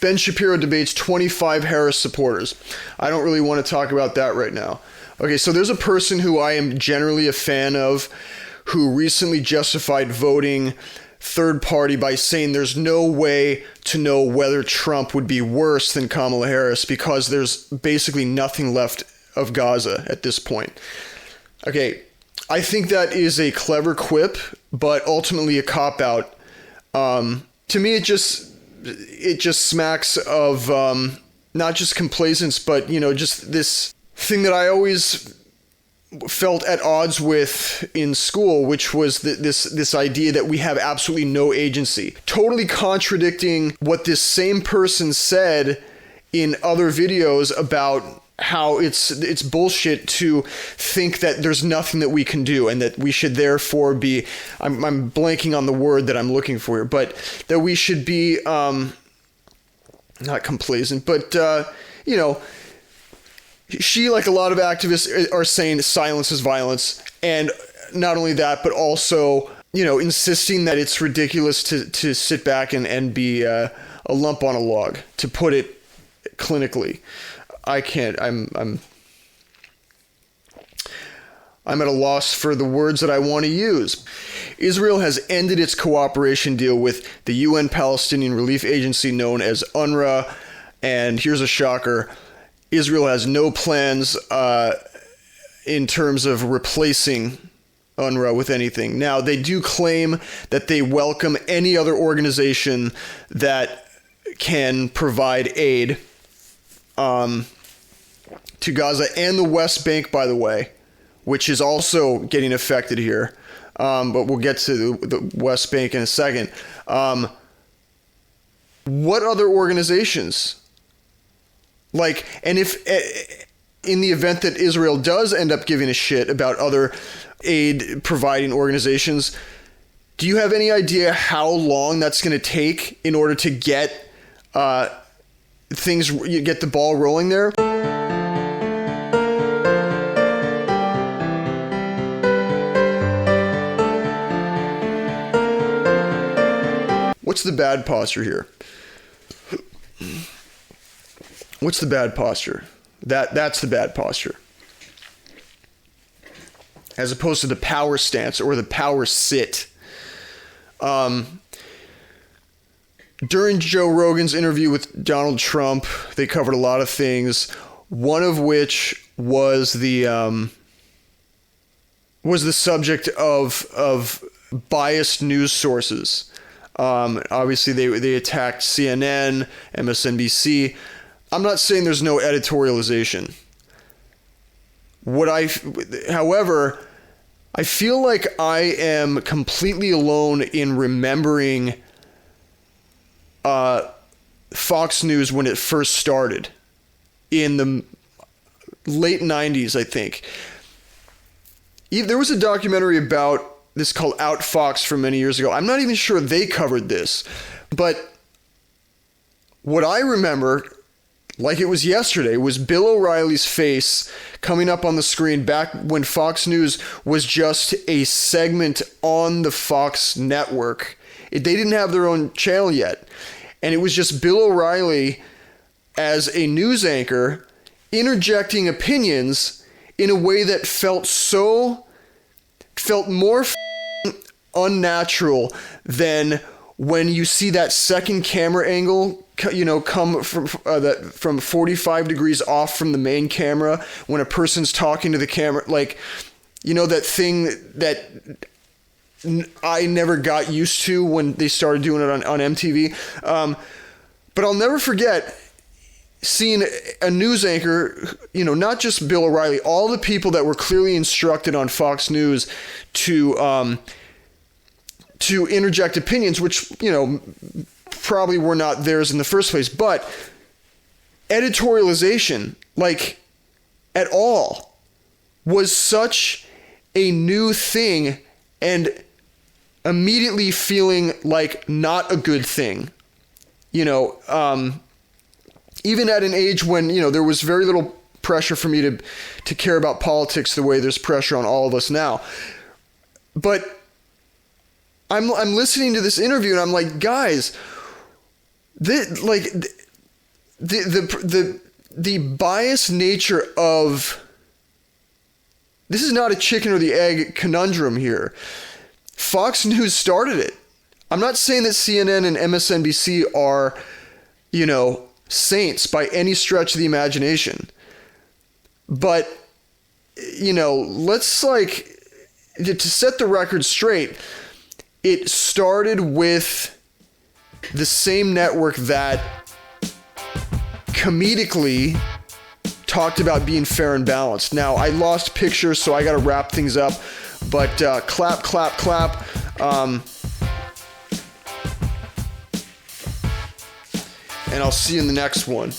Ben Shapiro debates 25 Harris supporters. I don't really want to talk about that right now. Okay, so there's a person who I am generally a fan of who recently justified voting third party by saying there's no way to know whether Trump would be worse than Kamala Harris because there's basically nothing left of Gaza at this point. Okay, I think that is a clever quip, but ultimately a cop-out. To me, it just smacks of not just complacence, but, just this thing that I always felt at odds with in school, which was this idea that we have absolutely no agency, totally contradicting what this same person said in other videos about how it's bullshit to think that there's nothing that we can do and that we should therefore be, I'm blanking on the word that I'm looking for here, but that we should be not complacent, but she, like a lot of activists, are saying silence is violence. And not only that, but also, insisting that it's ridiculous to sit back and be a lump on a log, to put it clinically. I can't. I'm at a loss for the words that I want to use. Israel has ended its cooperation deal with the UN Palestinian Relief Agency known as UNRWA. And here's a shocker. Israel has no plans in terms of replacing UNRWA with anything. Now, they do claim that they welcome any other organization that can provide aid to Gaza and the West Bank, by the way, which is also getting affected here. But we'll get to the West Bank in a second. What other organizations? And if in the event that Israel does end up giving a shit about other aid providing organizations, do you have any idea how long that's going to take in order to get get the ball rolling there? What's the bad posture here? What's the bad posture? That's the bad posture. As opposed to the power stance or the power sit. During Joe Rogan's interview with Donald Trump, they covered a lot of things. One of which was the subject of biased news sources. Obviously, they attacked CNN, MSNBC. I'm not saying there's no editorialization. However, I feel like I am completely alone in remembering Fox News when it first started in the late 90s, I think. There was a documentary about this called Out Fox from many years ago. I'm not even sure they covered this, but what I remember, like it was yesterday, was Bill O'Reilly's face coming up on the screen back when Fox News was just a segment on the Fox network. They didn't have their own channel yet. And it was just Bill O'Reilly as a news anchor interjecting opinions in a way that felt more unnatural than when you see that second camera angle, come from 45 degrees off from the main camera when a person's talking to the camera, that thing that I never got used to when they started doing it on MTV. But I'll never forget seeing a news anchor, not just Bill O'Reilly, all the people that were clearly instructed on Fox News to interject opinions, which, probably were not theirs in the first place, but editorialization, at all, was such a new thing and immediately feeling like not a good thing, even at an age when, there was very little pressure for me to care about politics the way there's pressure on all of us now. But I'm listening to this interview and I'm like, guys, the biased nature of this is not a chicken or the egg conundrum here. Fox News started it. I'm not saying that CNN and MSNBC are, saints by any stretch of the imagination. But, let's to set the record straight, it started with the same network that comedically talked about being fair and balanced. Now, I lost pictures, so I got to wrap things up. But clap, clap, clap. And I'll see you in the next one.